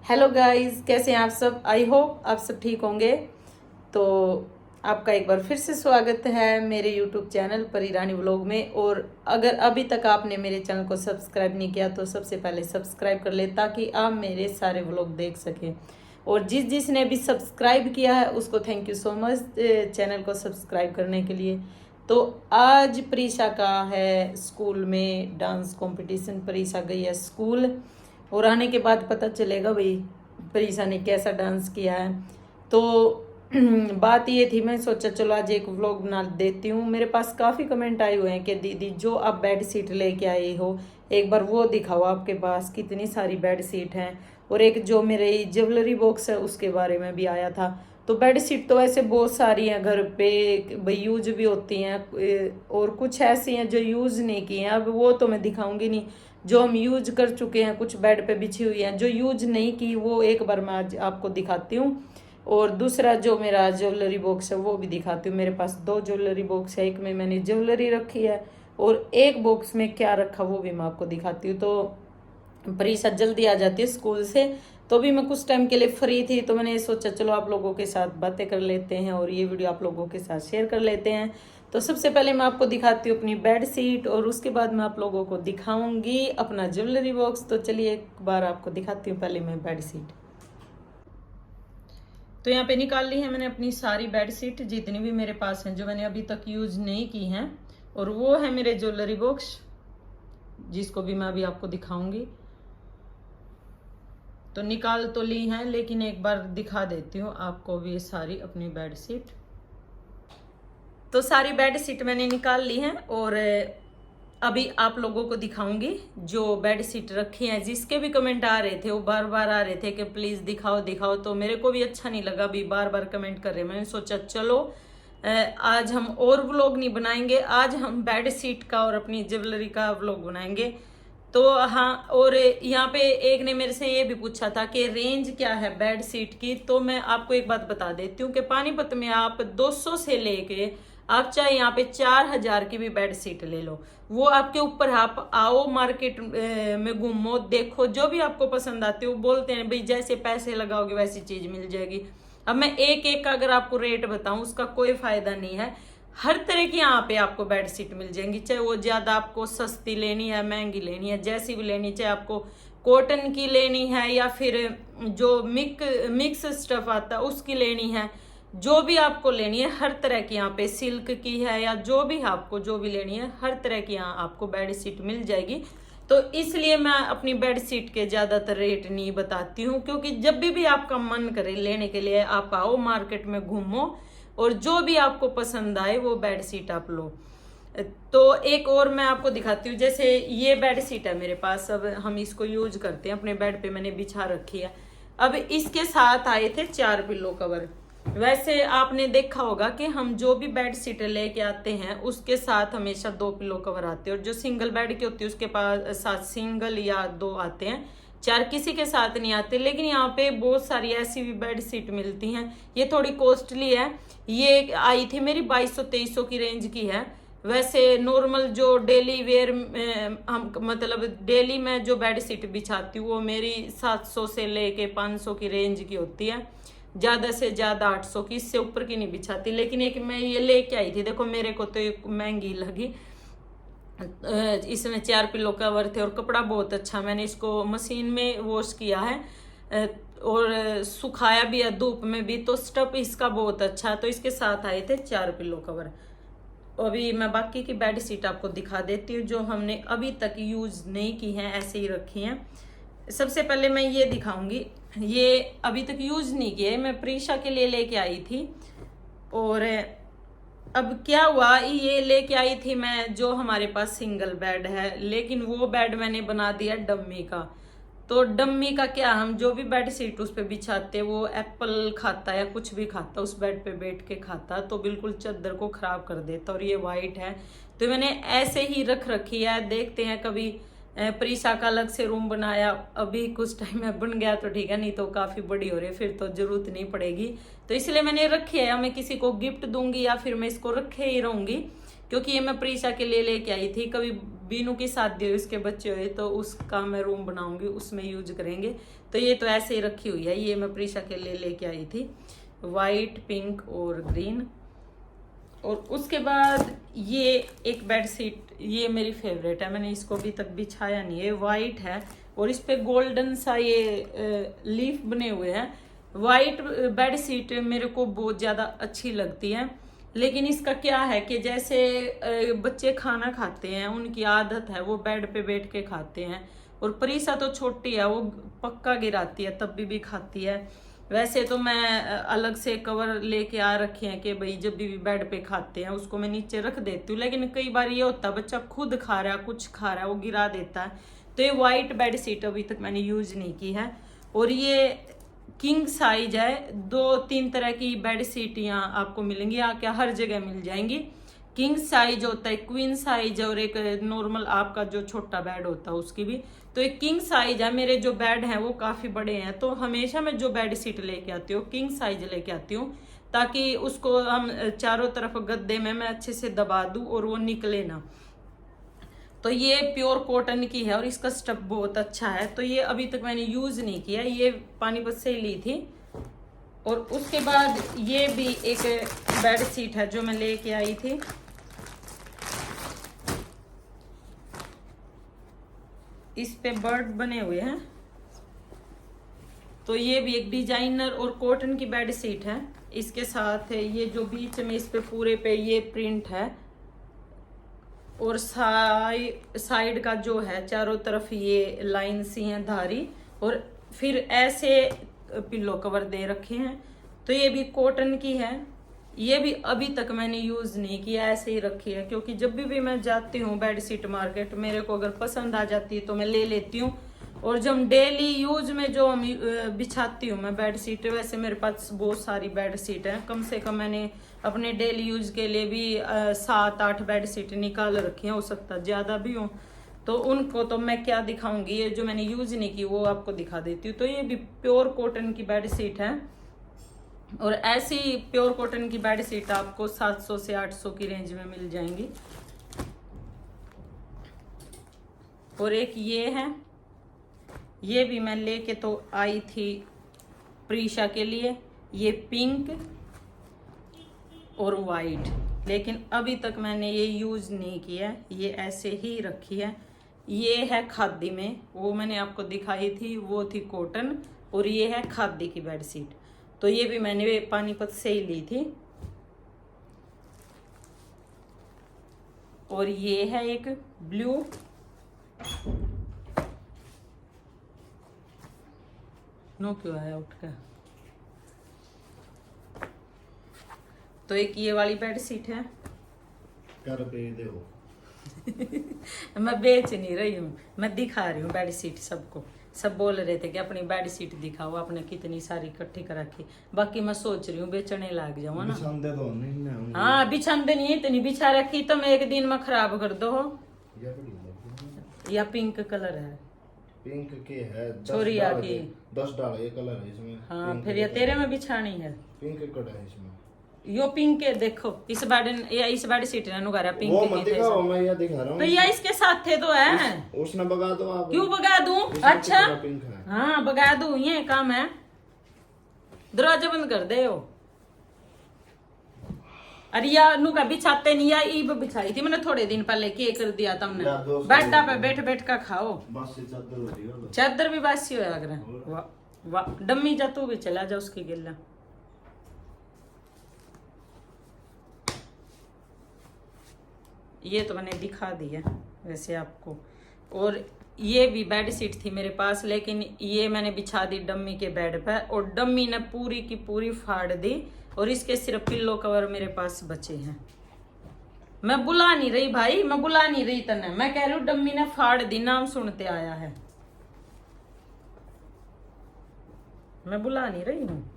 Hello guys, कैसे हैं आप सब। आई होप आप सब ठीक होंगे। तो आपका एक बार फिर से स्वागत है मेरे यूट्यूब चैनल परी रानी व्लॉग में। और अगर अभी तक आपने मेरे चैनल को सब्सक्राइब नहीं किया तो सबसे पहले सब्सक्राइब कर ले, ताकि आप मेरे सारे व्लॉग देख सकें। और जिसने भी सब्सक्राइब किया है उसको thank you so much channel को सब्सक्राइब करने के लिए। तो आज प्रीशा का है स्कूल में डांस कंपटीशन। प्रीशा गई है स्कूल और आने के बाद पता चलेगा भाई प्रीशा ने कैसा डांस किया है। तो बात ये थी, मैं सोचा चलो आज एक व्लॉग बना देती हूँ। मेरे पास काफ़ी कमेंट आए हुए हैं कि दीदी जो आप बेड शीट लेके आई हो एक बार वो दिखाओ, आपके पास कितनी सारी बेड शीट हैं। और एक जो मेरे ज्वेलरी बॉक्स है उसके बारे में भी आया था। तो बेड शीट तो वैसे बहुत सारी हैं घर पे, भाई यूज भी होती हैं, और कुछ ऐसी हैं जो यूज नहीं की हैं। अब वो तो मैं दिखाऊंगी नहीं, जो हम यूज कर चुके हैं कुछ बेड पे बिछी हुई हैं। जो यूज नहीं की वो एक बार मैं आज आपको दिखाती हूँ। और दूसरा जो मेरा ज्वेलरी बॉक्स है वो भी दिखाती हूँ। मेरे पास दो ज्वेलरी बॉक्स है, एक में मैंने ज्वेलरी रखी है और एक बॉक्स में क्या रखा वो भी मैं आपको दिखाती हूँ। तो परीक्षा जल्दी आ जाती है स्कूल से, तो भी मैं कुछ टाइम के लिए फ्री थी तो मैंने सोचा चलो आप लोगों के साथ बातें कर लेते हैं और ये वीडियो आप लोगों के साथ शेयर कर लेते हैं। तो सबसे पहले मैं आपको दिखाती हूँ अपनी बेड शीट और उसके बाद मैं आप लोगों को दिखाऊंगी अपना ज्वेलरी बॉक्स। तो चलिए एक बार आपको दिखाती हूँ पहले मैं बेड शीट। तो यहाँ पे निकाल ली है मैंने अपनी सारी बेड शीट जितनी भी मेरे पास हैं, जो मैंने अभी तक यूज नहीं की हैं। और वो है मेरे ज्वेलरी बॉक्स जिसको भी मैं अभी आपको दिखाऊंगी। तो निकाल तो ली हैं, लेकिन एक बार दिखा देती हूँ आपको भी सारी अपनी बेड शीट। तो सारी बेड शीट मैंने निकाल ली हैं और अभी आप लोगों को दिखाऊंगी जो बेड शीट रखी हैं। जिसके भी कमेंट आ रहे थे वो बार बार आ रहे थे कि प्लीज दिखाओ दिखाओ, तो मेरे को भी अच्छा नहीं लगा अभी बार बार कमेंट कर रहे। मैंने सोचा चलो आज हम और व्लॉग नहीं बनाएंगे, आज हम बेड शीट का और अपनी ज्वेलरी का व्लॉग बनाएंगे। तो हाँ, और यहाँ पे एक ने मेरे से ये भी पूछा था कि रेंज क्या है बेड शीट की। तो मैं आपको एक बात बता देती हूँ कि पानीपत में आप 200 से लेके आप चाहे यहाँ पे 4000 की भी बेड शीट ले लो, वो आपके ऊपर। आप आओ मार्केट में घूमो, देखो जो भी आपको पसंद आती है। वो बोलते हैं भाई जैसे पैसे लगाओगे वैसी चीज मिल जाएगी। अब मैं एक एक का अगर आपको रेट बताऊं उसका कोई फायदा नहीं है। हर तरह की यहाँ पे आपको बेड शीट मिल जाएंगी, चाहे वो ज्यादा आपको सस्ती लेनी है महंगी लेनी है जैसी भी लेनी, चाहे आपको कॉटन की लेनी है या फिर जो मिक्स स्टफ आता है उसकी लेनी है। जो भी आपको लेनी है हर तरह की यहाँ पे, सिल्क की है या जो भी आपको जो भी लेनी है हर तरह की यहाँ आपको बेड शीट मिल जाएगी। तो इसलिए मैं अपनी बेड शीट के ज्यादातर रेट नहीं बताती हूँ, क्योंकि जब भी आपका मन करे लेने के लिए आप आओ मार्केट में घूमो और जो भी आपको पसंद आए वो बेड शीट आप लो। तो एक और मैं आपको दिखाती हूँ, जैसे ये बेड शीट है मेरे पास, अब हम इसको यूज करते हैं अपने बेड पे, मैंने बिछा रखी है। अब इसके साथ आए थे 4 पिल्लो कवर। वैसे आपने देखा होगा कि हम जो भी बेड शीट लेके आते हैं उसके साथ हमेशा 2 पिल्लो कवर आते हैं, और जो सिंगल बेड की होती है उसके पास साथ सिंगल या 2 आते हैं, 4 किसी के साथ नहीं आते। लेकिन यहाँ पे बहुत सारी ऐसी भी बेड शीट मिलती हैं, ये थोड़ी कॉस्टली है। ये आई थी मेरी 2200-2300 की रेंज की है। वैसे नॉर्मल जो डेली वेयर हम मतलब डेली में जो बेड शीट बिछाती हूँ वो मेरी 700 से लेके 500 की रेंज की होती है, ज्यादा से ज्यादा 800 की, इससे ऊपर की नहीं बिछाती। लेकिन एक मैं ये लेके आई थी, देखो मेरे को तो एक महंगी लगी। इसमें 4 पिल्लो कवर थे और कपड़ा बहुत अच्छा, मैंने इसको मशीन में वॉश किया है और सुखाया भी है धूप में भी, तो स्टफ इसका बहुत अच्छा। तो इसके साथ आए थे 4 पिल्लो कवर। अभी मैं बाकी की बेड शीट आपको दिखा देती हूँ जो हमने अभी तक यूज नहीं की हैं, ऐसे ही रखी हैं। सबसे पहले मैं ये दिखाऊंगी, ये अभी तक यूज नहीं किए, मैं प्रीशा के लिए लेके आई थी। और अब क्या हुआ, ये लेके आई थी मैं जो हमारे पास सिंगल बेड है, लेकिन वो बेड मैंने बना दिया डम्मी का। तो डम्मी का क्या, हम जो भी बेड शीट उस पर बिछाते वो एप्पल खाता या कुछ भी खाता, उस बेड पे बैठ के खाता, तो बिल्कुल चादर को खराब कर देता। और ये वाइट है तो मैंने ऐसे ही रख रखी है, देखते हैं कभी प्रीशा का अलग से रूम बनाया, अभी कुछ टाइम में बन गया तो ठीक है, नहीं तो काफी बड़ी हो रही है फिर तो जरूरत नहीं पड़ेगी। तो इसलिए मैंने रखी है, मैं किसी को गिफ्ट दूंगी या फिर मैं इसको रखे ही रहूंगी, क्योंकि ये मैं प्रीशा के लिए लेके आई थी। कभी बीनू की शादी हुई, उसके बच्चे हुए तो उसका मैं रूम बनाऊंगी, उसमें यूज करेंगे। तो ये तो ऐसे ही रखी हुई है, ये मैं प्रीशा के लिए लेके आई थी, वाइट, पिंक और ग्रीन। और उसके बाद ये एक बेड शीट, ये मेरी फेवरेट है, मैंने इसको अभी तक बिछाया नहीं है। वाइट है और इस पे गोल्डन सा ये लीफ बने हुए हैं। वाइट बेड शीट मेरे को बहुत ज्यादा अच्छी लगती है, लेकिन इसका क्या है कि जैसे बच्चे खाना खाते हैं, उनकी आदत है वो बेड पे बैठ के खाते हैं। और प्रीशा तो छोटी है, वो पक्का गिराती है तब भी खाती है। वैसे तो मैं अलग से कवर लेके आ रखे हैं कि भाई जब भी बेड पे खाते हैं उसको मैं नीचे रख देती हूँ, लेकिन कई बार ये होता है बच्चा खुद खा रहा है, कुछ खा रहा है, वो गिरा देता है। तो ये वाइट बेड शीट अभी तक मैंने यूज नहीं की है। और ये किंग साइज है, 2-3 तरह की बेड शीट यहाँ आपको मिलेंगी, यहाँ क्या हर जगह मिल जाएंगी। किंग साइज होता है, क्वीन साइज, और एक नॉर्मल आपका जो छोटा बेड होता है उसकी भी। तो एक किंग साइज है। मेरे जो बेड हैं वो काफी बड़े हैं, तो हमेशा मैं जो बेड शीट लेके आती हूँ किंग साइज लेके आती हूँ, ताकि उसको हम चारों तरफ गद्दे में मैं अच्छे से दबा दूं और वो निकले ना। तो ये प्योर कॉटन की है और इसका स्टफ बहुत अच्छा है। तो ये अभी तक मैंने यूज नहीं किया, ये पानीपत से ही ली थी। और उसके बाद ये भी एक बेड शीट है जो मैं लेके आई थी। इस पे बर्ड बने हुए हैं। तो ये भी एक डिजाइनर और कॉटन की बेड शीट है। इसके साथ ये जो बीच में इस पे पूरे पे ये प्रिंट है, और साइड का जो है चारों तरफ ये लाइन सी है धारी, और फिर ऐसे पिल्लो कवर दे रखे हैं। तो ये भी कॉटन की है, ये भी अभी तक मैंने यूज नहीं किया, ऐसे ही रखी है। क्योंकि जब भी मैं जाती हूँ बेड शीट मार्केट, मेरे को अगर पसंद आ जाती है तो मैं ले लेती हूँ। और जब डेली यूज में जो बिछाती हूँ मैं बेड शीट, वैसे मेरे पास बहुत सारी बेड शीट है, कम से कम मैंने अपने डेली यूज के लिए भी 7-8 बेड शीट निकाल रखी है, हो सकता है ज्यादा भी हो। तो उनको तो मैं क्या दिखाऊंगी, ये जो मैंने यूज नहीं की वो आपको दिखा देती हूँ। तो ये भी प्योर कॉटन की बेड शीट है, और ऐसी प्योर कॉटन की बेड शीट आपको 700 से 800 की रेंज में मिल जाएंगी। और एक ये है, ये भी मैं लेके तो आई थी प्रीशा के लिए, ये पिंक और वाइट, लेकिन अभी तक मैंने ये यूज नहीं किया, ये ऐसे ही रखी है। ये है खादी में, वो मैंने आपको दिखाई थी, वो थी कॉटन, और ये है खादी की बेड शीट। तो ये भी मैंने पानीपत से ही ली थी। और ये है एक ब्लू, नो क्यों आया उठ कर। तो एक ये वाली बेड शीट है। कर दे हो। मैं बेच नहीं रही हूँ, मैं दिखा रही हूँ बेड शीट सबको। सब बोल रहे थे कि अपनी बेड शीट दिखाओ, आपने कितनी सारी इकट्ठी कर रखी। बाकी मैं सोच रही हूँ बेचने लग जाऊँ ना। तो नहीं, हाँ बिछाते नहीं, इतनी बिछा रखी तो मैं एक दिन में खराब कर दो। या पिंक कलर है, पिंक के है, छोरिया की 10 डाल ये कलर है इसमें। हाँ फिर ये तेरे में बिछानी है। पिंक कट है इसमें, यो पिंक के देखो, इस बेड शीट ने नुगारा पिंक वो की मत दिखाओ, मैं ये दिखा रहा हूँ। तो या इसके साथ थे तो है। उसने बगा दो आप। क्यों बगा दूं? अच्छा पिंक है। हाँ बगा दूं, ये काम है। दरवाजा बंद कर दे हो। अरे या नुका बिछाते नहीं, या ईब बिछाई थी मैंने थोड़े दिन पहले, के कर दिया तुमने। बेडा पे बैठ बैठ का खाओ। बस से चादर होती है, चादर भी बासी हो अगर। वाह डम्मी जा, तू भी चला जा उसकी गिल्ला। ये तो मैंने दिखा दिया वैसे आपको। और ये भी बेड शीट थी मेरे पास, लेकिन ये मैंने बिछा दी डम्मी के बेड पर, और डम्मी ने पूरी की पूरी फाड़ दी, और इसके सिर्फ पिल्लो कवर मेरे पास बचे हैं। मैं बुला नहीं रही भाई, मैं बुला नहीं रही तने, मैं कह रही हूँ डम्मी ने फाड़ दी, नाम सुनते आया है, मैं बुला नहीं रही हूँ।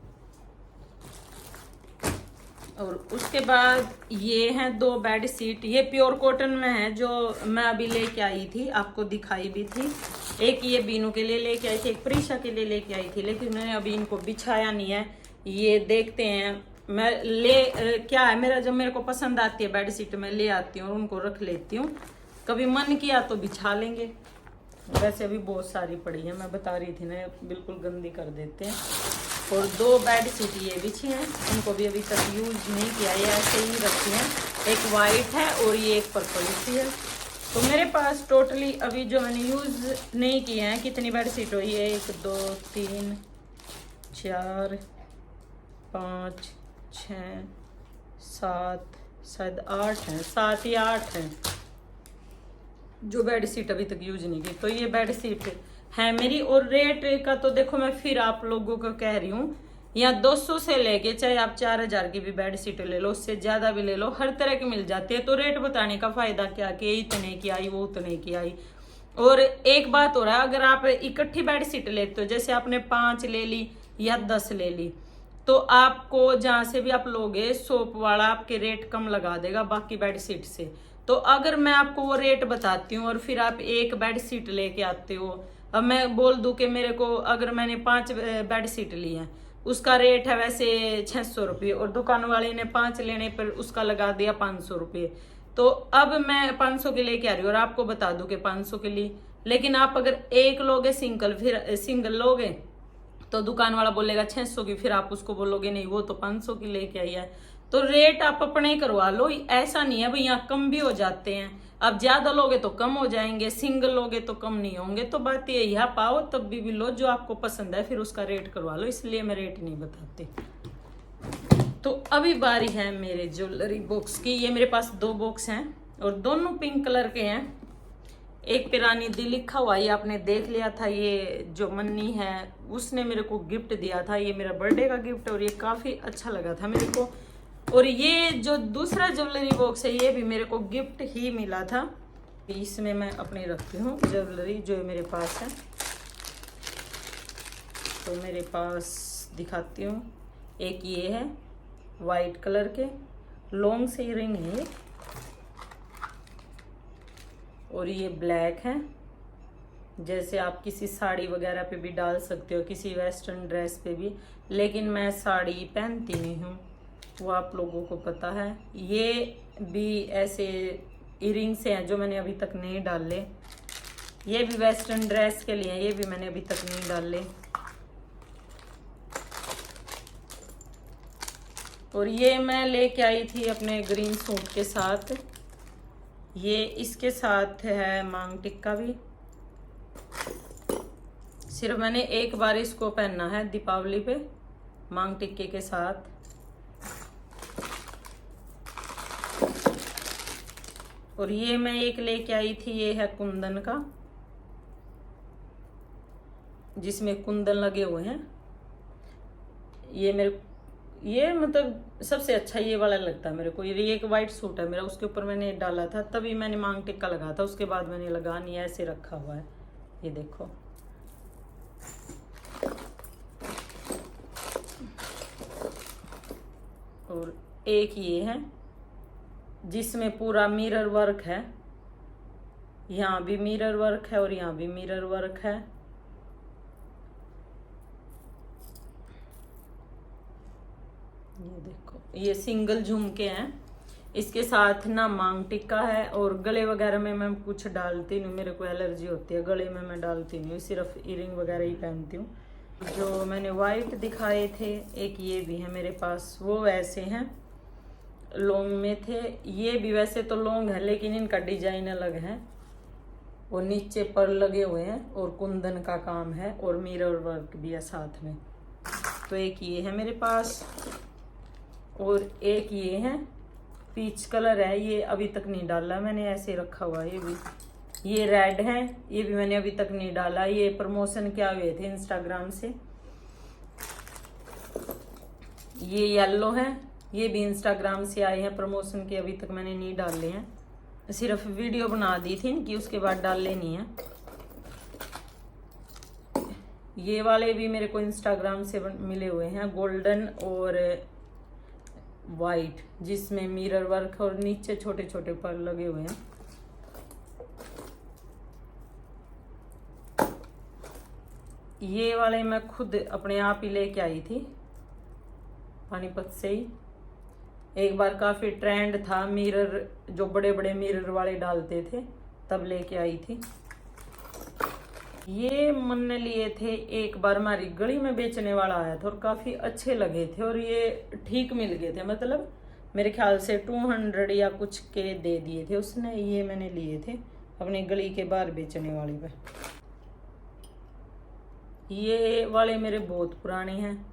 और उसके बाद ये हैं 2 बेड शीट, ये प्योर कॉटन में है, जो मैं अभी लेके आई थी, आपको दिखाई भी थी। एक ये बीनू के लिए लेके आई थी, एक प्रीशा के लिए लेके आई थी, लेकिन मैंने अभी इनको बिछाया नहीं है। ये देखते हैं मैं क्या है मेरा, जब मेरे को पसंद आती है बेडशीट मैं ले आती हूँ और उनको रख लेती हूँ, कभी मन किया तो बिछा लेंगे। वैसे अभी बहुत सारी पड़ी है, मैं बता रही थी ना, बिल्कुल गंदी कर देते हैं। और 2 बेडशीट ये बिछी हैं, उनको भी अभी तक यूज नहीं किया, ये ऐसे ही रखी हैं। एक वाइट है और ये एक पर्पल सी है। तो मेरे पास टोटली अभी जो मैंने यूज नहीं किए हैं, कितनी बेडशीट हुई है, 1 2 3 4 5 6 7 शायद 8 हैं, 7 या 8 हैं जो बेडशीट अभी तक यूज नहीं की। तो ये बेडशीट है मेरी। और रेट का तो देखो, मैं फिर आप लोगों को कह रही हूँ, यहाँ 200 से लेके चाहे आप 4000 की भी बेडशीट ले लो, उससे ज्यादा भी ले लो, हर तरह की मिल जाती है। तो रेट बताने का फायदा क्या कि इतने की आई वो उतने की आई। और एक बात हो रहा है, अगर आप इकट्ठी बेडशीट लेते हो, जैसे आपने 5 ले ली या 10 ले ली, तो आपको जहां से भी आप लोगे शॉप वाला आपके रेट कम लगा देगा बाकी बेडशीट से। तो अगर मैं आपको वो रेट बताती हूँ और फिर आप एक बेडशीट लेके आते हो, अब मैं बोल दूं कि मेरे को, अगर मैंने 5 बेडशीट ली है, उसका रेट है वैसे 600 रुपये, और दुकान वाले ने 5 लेने पर उसका लगा दिया 500 रुपये। तो अब मैं 500 की लेके आ रही हूँ और आपको बता दूं कि 500 की ली, लेकिन आप अगर एक लोगे सिंगल, फिर सिंगल लोगे तो दुकान वाला बोलेगा 600 की, फिर आप उसको बोलोगे नहीं वो तो 500 की लेके आई है। तो रेट आप अपने ही करवा लो, ऐसा नहीं है भाई यहाँ कम भी हो जाते हैं। अब ज्यादा लोगे तो कम हो जाएंगे, सिंगल लोगे तो कम नहीं होंगे। तो बात यही है, पाओ तब भी लो, जो आपको पसंद है फिर उसका रेट करवा लो, इसलिए मैं रेट नहीं बताती। तो अभी बारी है मेरे ज्वेलरी बॉक्स की। ये मेरे पास 2 बॉक्स हैं और दोनों पिंक कलर के हैं। एक पे रानी दी लिखा हुआ, ये आपने देख लिया था, ये जो मन्नी है उसने मेरे को गिफ्ट दिया था, ये मेरा बर्थडे का गिफ्ट, और ये काफी अच्छा लगा था मेरे को। और ये जो दूसरा ज्वेलरी बॉक्स है, ये भी मेरे को गिफ्ट ही मिला था। इसमें मैं अपनी रखती हूँ ज्वेलरी जो मेरे पास है। तो मेरे पास दिखाती हूँ, एक ये है वाइट कलर के लॉन्ग से रिंग है, और ये ब्लैक है, जैसे आप किसी साड़ी वगैरह पे भी डाल सकते हो, किसी वेस्टर्न ड्रेस पे भी, लेकिन मैं साड़ी पहनती नहीं हूँ, वो आप लोगों को पता है। ये भी ऐसे इयरिंग्स से हैं जो मैंने अभी तक नहीं डाले, ये भी वेस्टर्न ड्रेस के लिए, ये भी मैंने अभी तक नहीं डाले। और ये मैं लेके आई थी अपने ग्रीन सूट के साथ, ये इसके साथ है मांग टिक्का भी। सिर्फ मैंने एक बार इसको पहनना है दीपावली पे मांग टिक्के के साथ। और ये मैं एक लेके आई थी, ये है कुंदन का, जिसमें कुंदन लगे हुए हैं। ये मतलब सबसे अच्छा ये वाला लगता है मेरे को। ये एक वाइट सूट है मेरा, उसके ऊपर मैंने डाला था, तभी मैंने मांग टिक्का लगा था, उसके बाद मैंने लगा नहीं, ऐसे रखा हुआ है, ये देखो। और एक ये है जिसमें पूरा मिरर वर्क है, यहाँ भी मिरर वर्क है और यहाँ भी मिरर वर्क है। ये देखो, ये सिंगल झुमके हैं, इसके साथ ना मांग टिक्का है। और गले वगैरह में मैं कुछ डालती नहीं, मेरे को एलर्जी होती है, गले में मैं डालती नहीं, सिर्फ इयरिंग वगैरह ही पहनती हूँ। जो मैंने वाइट दिखाए थे, एक ये भी है मेरे पास, वो वैसे हैं लॉन्ग में थे, ये भी वैसे तो लॉन्ग है लेकिन इनका डिजाइन अलग है, वो नीचे पर लगे हुए हैं और कुंदन का काम है और मिरर वर्क भी है साथ में। तो एक ये है मेरे पास, और एक ये है पीच कलर है, ये अभी तक नहीं डाला मैंने, ऐसे रखा हुआ है। ये भी, ये रेड है, ये भी मैंने अभी तक नहीं डाला, ये प्रमोशन के आए हुए थे इंस्टाग्राम से। ये येलो है, ये भी इंस्टाग्राम से आए हैं प्रमोशन के, अभी तक मैंने नहीं डाले हैं, सिर्फ वीडियो बना दी थी इनकी, उसके बाद डाले नहीं है। ये वाले भी मेरे को इंस्टाग्राम से मिले हुए हैं, गोल्डन और वाइट, जिसमें मिरर वर्क और नीचे छोटे छोटे पर लगे हुए हैं। ये वाले मैं खुद अपने आप ही लेके आई थी, पानीपत से ही। एक बार काफी ट्रेंड था मिरर, जो बड़े बड़े मिरर वाले डालते थे, तब लेके आई थी। ये मैंने लिए थे एक बार, हमारी गली में बेचने वाला आया था और काफी अच्छे लगे थे और ये ठीक मिल गए थे, मतलब मेरे ख्याल से 200 या कुछ के दे दिए थे उसने। ये मैंने लिए थे अपनी गली के बाहर बेचने वाले पे। ये वाले मेरे बहुत पुराने हैं।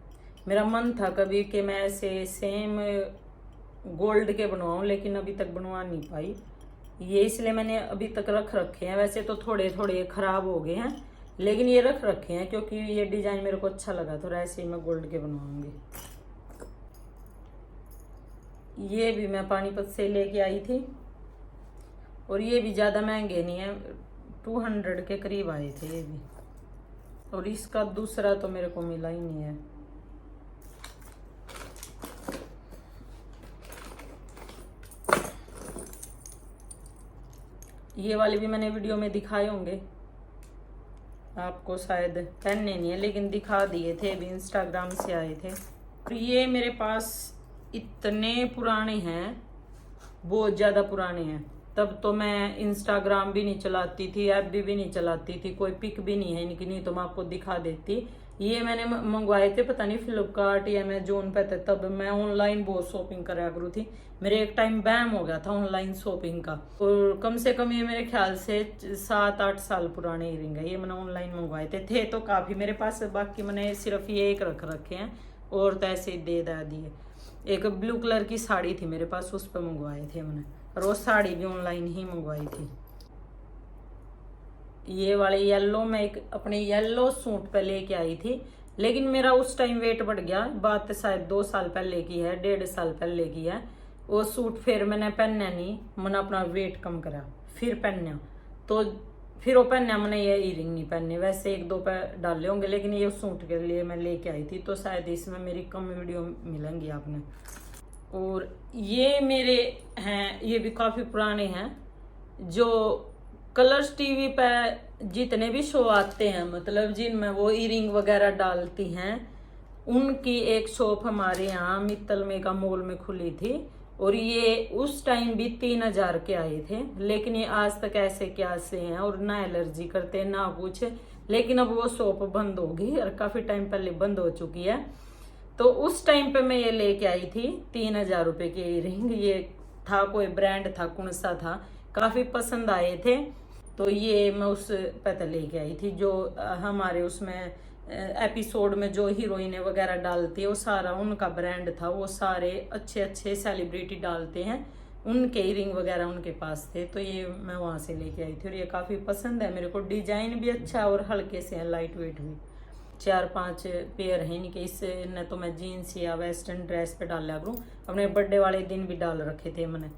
मेरा मन था कभी कि मैं ऐसे सेम गोल्ड के बनवाऊं, लेकिन अभी तक बनवा नहीं पाई। ये इसलिए मैंने अभी तक रख रखे हैं। वैसे तो थोड़े थोड़े खराब हो गए हैं, लेकिन ये रख रखे हैं क्योंकि ये डिजाइन मेरे को अच्छा लगा, तो ऐसे ही मैं गोल्ड के बनवाऊंगी। ये भी मैं पानीपत से लेके आई थी और ये भी ज़्यादा महंगे नहीं है, 200 के करीब आए थे ये भी। और इसका दूसरा तो मेरे को मिला ही नहीं है। ये वाले भी मैंने वीडियो में दिखाए होंगे आपको, शायद पहनने नहीं है लेकिन दिखा दिए थे, अभी इंस्टाग्राम से आए थे। और ये मेरे पास इतने पुराने हैं, बहुत ज़्यादा पुराने हैं। तब तो मैं इंस्टाग्राम भी नहीं चलाती थी, ऐप भी नहीं चलाती थी, कोई पिक भी नहीं है इनकी, नहीं तो मैं आपको दिखा देती। ये मैंने मंगवाए थे, पता नहीं फ्लिपकार्ट या अमेजोन पे थे। तब मैं ऑनलाइन बहुत शॉपिंग करा करूँ थी, मेरे एक टाइम बैन हो गया था ऑनलाइन शॉपिंग का। और कम से कम ये मेरे ख्याल से 7-8 साल पुराने इयरिंग है। ये मैंने ऑनलाइन मंगवाए थे तो काफ़ी मेरे पास, बाकी मैंने सिर्फ ये एक रख रखे हैं और तो ऐसे दे दिए। एक ब्लू कलर की साड़ी थी मेरे पास, उस पर मंगवाए थे मैंने, और वो साड़ी भी ऑनलाइन ही मंगवाई थी। ये वाले येलो मैं एक अपने येलो सूट पे लेके आई थी, लेकिन मेरा उस टाइम वेट बढ़ गया। बात शायद 2 साल पहले की है, 1.5 साल पहले की है। वो सूट फिर मैंने पहना नहीं, मैंने अपना वेट कम करा, फिर पहना, तो फिर वो पहना मैंने, ये इयरिंग नहीं पहने। वैसे 1-2 पे डाले होंगे, लेकिन ये सूट के लिए मैं लेके आई थी, तो शायद इसमें मेरी कम वीडियो मिलेंगी आपने। और ये मेरे हैं, ये भी काफ़ी पुराने हैं, जो कलर्स टीवी पे जितने भी शो आते हैं, मतलब जिनमें वो इयरिंग वगैरह डालती हैं, उनकी एक शॉप हमारे यहाँ मित्तल में का मॉल में खुली थी। और ये उस टाइम भी 3000 के आए थे, लेकिन ये आज तक ऐसे क्या से हैं और ना एलर्जी करते ना कुछ। लेकिन अब वो शॉप बंद हो गई और काफ़ी टाइम पहले बंद हो चुकी है। तो उस टाइम पे मैं ये लेके आई थी 3000 रुपये की इयरिंग। ये था, कोई ब्रांड था, कौन सा था, काफ़ी पसंद आए थे, तो ये मैं उस पे लेके आई थी। जो हमारे उसमें एपिसोड में जो हीरोइने वगैरह डालती है, वो सारा उनका ब्रांड था। वो सारे अच्छे अच्छे सेलिब्रिटी डालते हैं, उनके इयरिंग वगैरह उनके पास थे, तो ये मैं वहाँ से लेके आई थी। और ये काफ़ी पसंद है मेरे को, डिजाइन भी अच्छा है और हल्के से है, लाइट वेट भी। 4-5 पेयर हैं इनके। इससे न तो मैं जीन्स या वेस्टर्न ड्रेस पे डाल लिया करूँ, अपने बर्थडे वाले दिन भी डाल रखे थे मैंने।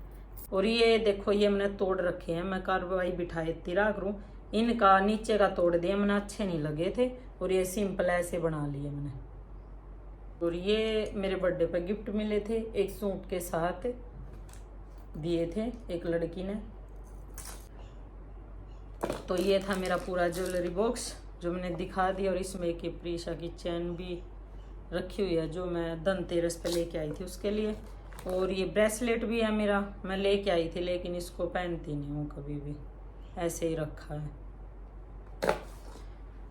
और ये देखो, ये मैंने तोड़ रखे हैं, मैं कार्रवाई बिठाई तिरा करूँ, इनका नीचे का तोड़ दिया मैंने, अच्छे नहीं लगे थे, और ये सिंपल ऐसे बना लिए मैंने। और ये मेरे बर्थडे पे गिफ्ट मिले थे, एक सूट के साथ दिए थे एक लड़की ने। तो ये था मेरा पूरा ज्वेलरी बॉक्स जो मैंने दिखा दिया। और इसमें एक प्रीशा की चैन भी रखी हुई है, जो मैं धनतेरस पे लेके आई थी उसके लिए। और ये ब्रेसलेट भी है मेरा, मैं लेके आई थी, लेकिन इसको पहनती नहीं हूँ कभी भी, ऐसे ही रखा है।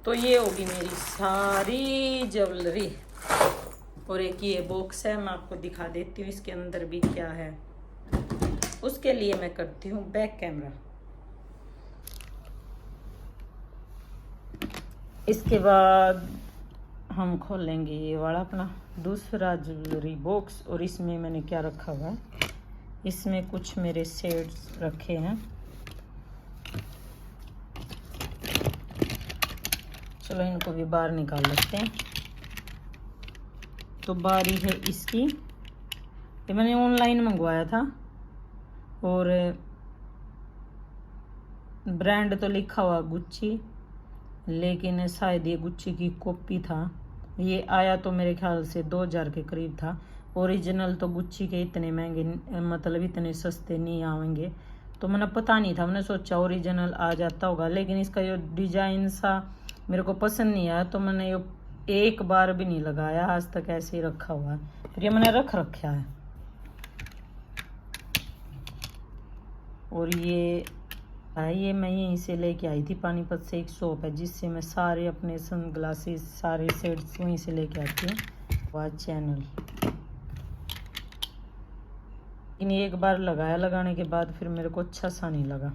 तो ये होगी मेरी सारी ज्वेलरी। और एक ये बॉक्स है, मैं आपको दिखा देती हूँ इसके अंदर भी क्या है। उसके लिए मैं करती हूँ बैक कैमरा। इसके बाद हम खोलेंगे ये वाला अपना दूसरा ज्वेलरी बॉक्स। और इसमें मैंने क्या रखा हुआ है, इसमें कुछ मेरे सेट्स रखे हैं। चलो इनको भी बाहर निकाल लेते हैं। तो बारी है इसकी, ये मैंने ऑनलाइन मंगवाया था और ब्रांड तो लिखा हुआ गुच्ची, लेकिन शायद ये गुच्ची की कॉपी था। ये आया तो मेरे ख्याल से 2000 के करीब था। ओरिजिनल तो गुच्ची के इतने महंगे, मतलब इतने सस्ते नहीं आएंगे, तो मैंने पता नहीं था, मैंने सोचा ओरिजिनल आ जाता होगा, लेकिन इसका जो डिजाइन सा मेरे को पसंद नहीं आया, तो मैंने ये एक बार भी नहीं लगाया आज तक, ऐसे ही रखा हुआ है। फिर ये मैंने रख रखा है। और ये मैं यहीं से लेके आई थी पानीपत से, एक शॉप है जिससे मैं सारे अपने सनग्लासेस सारे सेट्स वहीं से लेके आती हूँ। वाच चैनल, लेकिन एक बार लगाया, लगाने के बाद फिर मेरे को अच्छा सा नहीं लगा।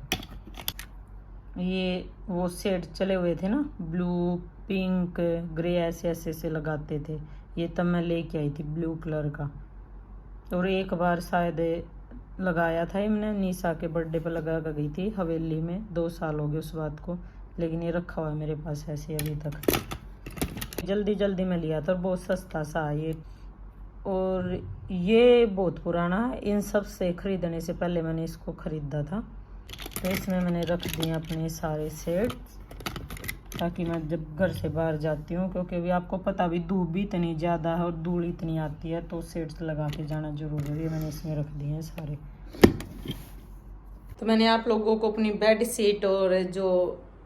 ये वो सेट चले हुए थे ना, ब्लू पिंक ग्रे ऐसे ऐसे से लगाते थे, ये तब मैं लेके आई थी ब्लू कलर का। और एक बार शायद लगाया था ये मैंने, निशा के बर्थडे पर लगा कर गई थी हवेली में, 2 साल हो गए उस बात को। लेकिन ये रखा हुआ है मेरे पास ऐसे अभी तक। जल्दी जल्दी में लिया था और बहुत सस्ता सा ये। और ये बहुत पुराना है, इन सब से ख़रीदने से पहले मैंने इसको ख़रीदा था। तो इसमें मैंने रख दिए अपने सारे सेट्स, ताकि मैं जब घर से बाहर जाती हूँ, क्योंकि अभी आपको पता भी धूप भी इतनी ज़्यादा है और धूल इतनी आती है, तो सेट्स लगा के जाना जरूरी है। ये मैंने इसमें रख दिए हैं सारे। तो मैंने आप लोगों को अपनी बेड शीट और जो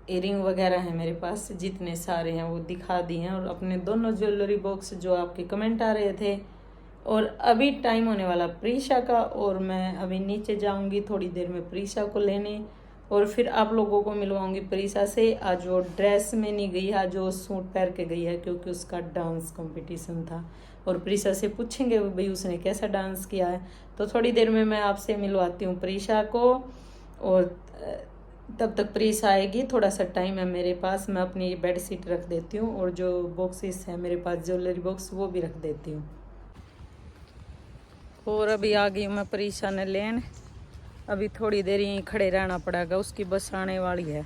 इयरिंग वगैरह है मेरे पास जितने सारे हैं वो दिखा दिए हैं, और अपने दोनों ज्वेलरी बॉक्स जो आपके कमेंट आ रहे थे। और अभी टाइम होने वाला प्रीशा का, और मैं अभी नीचे जाऊंगी थोड़ी देर में प्रीशा को लेने, और फिर आप लोगों को मिलवाऊंगी प्रीशा से। आज वो ड्रेस में नहीं गई है, आज वो सूट पहन के गई है क्योंकि उसका डांस कंपटीशन था। और प्रीशा से पूछेंगे भाई उसने कैसा डांस किया है। तो थोड़ी देर में मैं आपसे मिलवाती हूँ प्रीशा को, और तब तक प्रीशा आएगी। थोड़ा सा टाइम है मेरे पास, मैं अपनी बेड शीट रख देती हूँ, और जो बॉक्सेस हैं मेरे पास ज्वेलरी बॉक्स वो भी रख देती हूँ। और अभी आ गई मैं प्रीशा ने लेन। अभी थोड़ी देर यहीं खड़े रहना पड़ेगा, उसकी बस आने वाली है।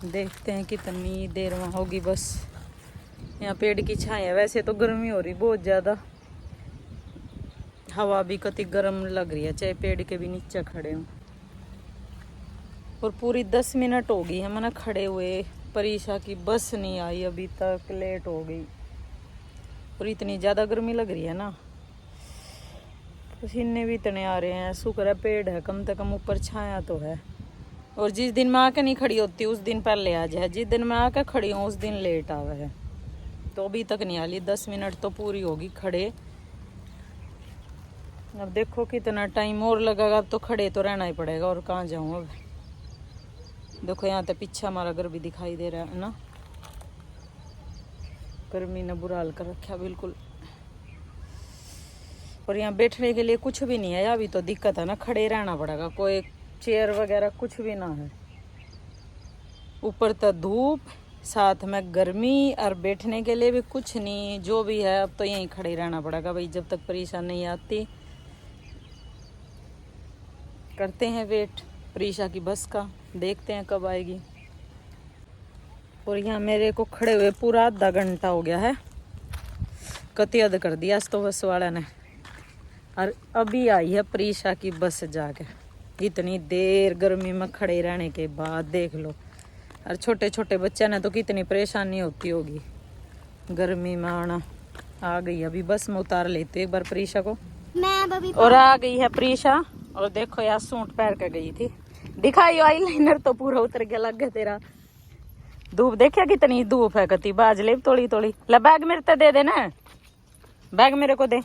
देखते हैं कितनी देर में होगी बस। यहाँ पेड़ की छाया है, वैसे तो गर्मी हो रही बहुत ज़्यादा, हवा भी कति गर्म लग रही है, चाहे पेड़ के भी नीचे खड़े हूँ। और पूरी 10 मिनट हो गई है मैंने खड़े हुए, प्रीशा की बस नहीं आई अभी तक, लेट हो गई। और इतनी ज़्यादा गर्मी लग रही है ना, पसीने भी इतने आ रहे हैं। शुक्र है पेड़ है, कम से कम ऊपर छाया तो है। और जिस दिन मैं आके नहीं खड़ी होती उस दिन पहले आ जाए, जिस दिन मैं आके खड़ी हूँ उस दिन लेट आवा है। तो अभी तक नहीं आ रही, 10 मिनट तो पूरी होगी खड़े। अब देखो कितना टाइम और लगेगा, अब तो खड़े तो रहना ही पड़ेगा। और कहाँ जाऊँ अब। देखो यहाँ तो पीछे हमारा घर भी दिखाई दे रहा है ना। गर्मी ने बुरा हाल कर रखा बिल्कुल। और यहाँ बैठने के लिए कुछ भी नहीं है, अभी तो दिक्कत है ना, खड़े रहना पड़ेगा, कोई चेयर वगैरह कुछ भी ना है। ऊपर तो धूप, साथ में गर्मी, और बैठने के लिए भी कुछ नहीं। जो भी है अब तो यहीं खड़े रहना पड़ेगा भाई, जब तक प्रीशा नहीं आती। करते हैं वेट प्रीशा की बस का, देखते हैं कब आएगी। और यहाँ मेरे को खड़े हुए पूरा आधा घंटा हो गया है, कति हद कर दिया तो बस वाला ने। और अभी आई है प्रीशा की बस जाके, इतनी देर गर्मी में खड़े रहने के बाद देख लो। और छोटे छोटे बच्चे ने तो कितनी परेशानी होती होगी गर्मी में आना। आ गई अभी बस में उतार लेते एक बार प्रीशा को। और आ गई है प्रीशा, और देखो यार सूट पहन के गई थी, दिखाई आईलाइनर तो पूरा उतर गया, लग गया तेरा। धूप देखिया कितनी धूप है, कति बाज ले थोड़ी थोड़ी। ले बैग मेरे तो दे देना, बैग मेरे को दे।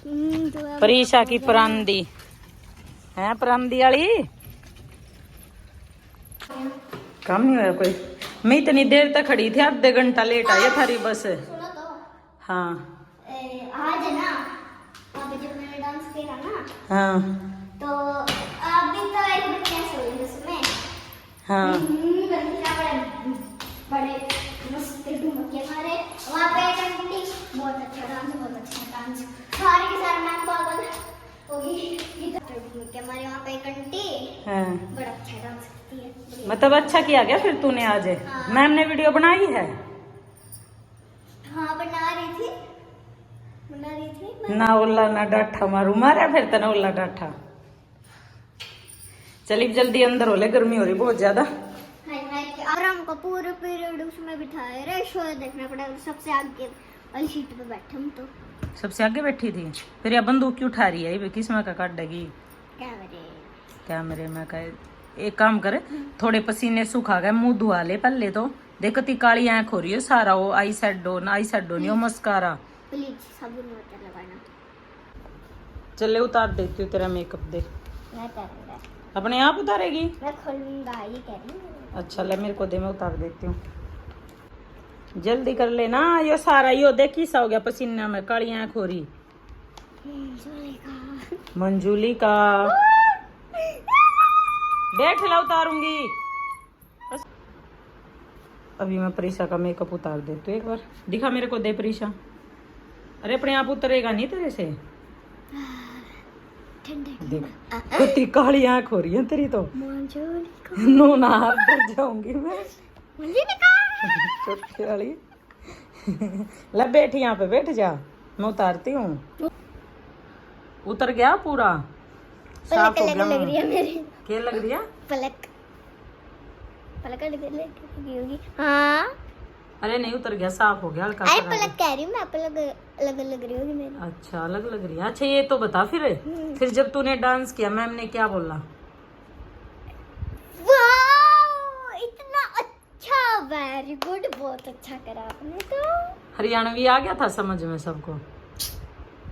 प्रीशा की परांदी है, परांदी वाली काम नहीं होया कोई। मैं इतनी देर तक खड़ी थी, आधे घंटा लेट आई थारी बस। हाँ आज है ना, जब मैंने डांस किया ना, हाँ तो अभी तो एक बच्चा सोई उसमें। हाँ बड़े मस्त ठुमके मारे वहाँ पे एक आंटी, बहुत अच्छा डांस, सारे के सारे मैम पागल होगी। ठुमके मारे वहाँ पे एक आंटी, हाँ। बड़ा अच्छा डांस करती है। मतलब अच्छा किया गया फिर तूने आज। हाँ। मैम ने वीडियो बनाई है? हाँ बना रही थी ना ओला ना डाठा मारू, मारा फिर तना ओला डाठा। चलिए जल्दी अंदर हो ले, गर्मी हो रही बहुत ज्यादा। और हमको पूरे पीरियड उसमें बिठाए रहे, शो देखना पड़ा, सबसे आगे वाली सीट पे बैठे हम तो। सबसे आगे बैठी थी, फिर यह बंदूक क्यों उठा रही है, किस में का काटेगी कैमरे में का। एक काम करे, थोड़े पसीने सुखा गए, मुंह धुआ ले पहले तो, देखो ती काली आंख हो रही है सारा, वो आई शेडो नहीं वो मस्कारा। प्लीज साबुन वाटर लगाना। चले उतार देती हूँ तेरा मेकअप, देख मैं करूंगा, अपने आप उतारेगी। मैं खोलूंगा, ये कह रही हूँ। अच्छा ले मेरे को दे, मैं उतार देती हूँ। जल्दी कर लेना, ये सारा यो देख किसा हो गया पसीना में, काली आंख हो रही। मंजूली का बैठ ला, उतारूंगी। अभी मैं प्रीशा का मेकअप उतार देती हूँ एक बार, दिखा मेरे को दे प्रीशा। अरे अपने आप उतरेगा नहीं तेरे से, देख कितनी काली आंख हो रही है तेरी तो। नो ना डर जाऊंगी मैं, छोटी वाली। ले बैठ यहाँ पे, बैठ जा, मैं उतारती हूँ। उतर गया पूरा, साफ हो गया। लग रही है मेरी, क्या लग रही है? पलक पलक लगी होगी। हाँ अरे नहीं उतर गया, साफ हो गया हल्का अरे सा। पलक कह रही हूँ मैं, पलक अलग लग रही होगी मेरी। अच्छा अलग लग रही है। अच्छा ये तो बता फिर जब तूने डांस किया मैम ने क्या बोला? वाह इतना अच्छा, वेरी गुड, बहुत अच्छा करा आपने तो। हरियाणवी आ गया था समझ में सबको।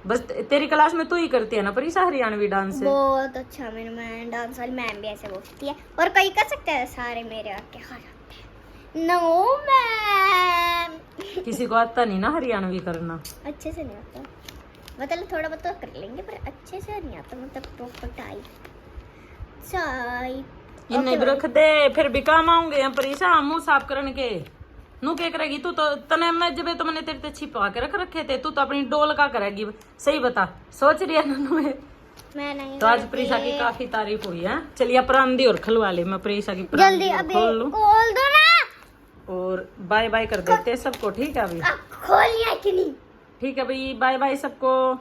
बस तेरी क्लास में तू ही करती है ना प्रीशा हरियाणवी डांस? बहुत अच्छा, मेरे मैम डांस वाली मैम भी ऐसे बोलती है, और कई कर सकते हैं, सारे मेरे आके खा जाते हैं। नो मैम, किसी को आता नहीं ना हरियाणवी करना। अच्छे से नहीं आता, मतलब थोड़ा बहुत तो कर लेंगे पर अच्छे से नहीं आता, मतलब प्रॉपर टाइप टाइप। इन्हें भी रख दे, फिर भी काम आऊंगे हम प्रीशा, मुंह साफ करने के। नू क्या करेगी तू तो, तने मैं जब तो मैंने तेरे ते छिपा के रख रखे थे, तू तो अपनी डोल का करेगी। सही बता, सोच रही है ना मैं नहीं तो आज प्रीशा की काफी तारीफ हुई है। चलिए प्रांदी और खलवा ले, मैं प्रीशा की प्रांदी जल्दी और अभी खोल लूं खोल दो ना, और बाय बाय कर देते हैं सबको। ठीक है अभी खोलिए कि नहीं? ठीक है भाई, बाय बाय सबको।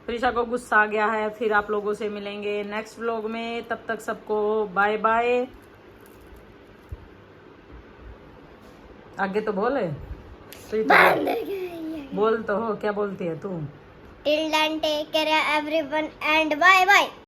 प्रीशा को गुस्सा आ गया है, फिर आप लोगों से मिलेंगे नेक्स्ट व्लॉग में, तब तक सबको बाय बाय। आगे तो बोले तो बोल तो हो, क्या बोलती है तू? Till then take care everyone and bye bye.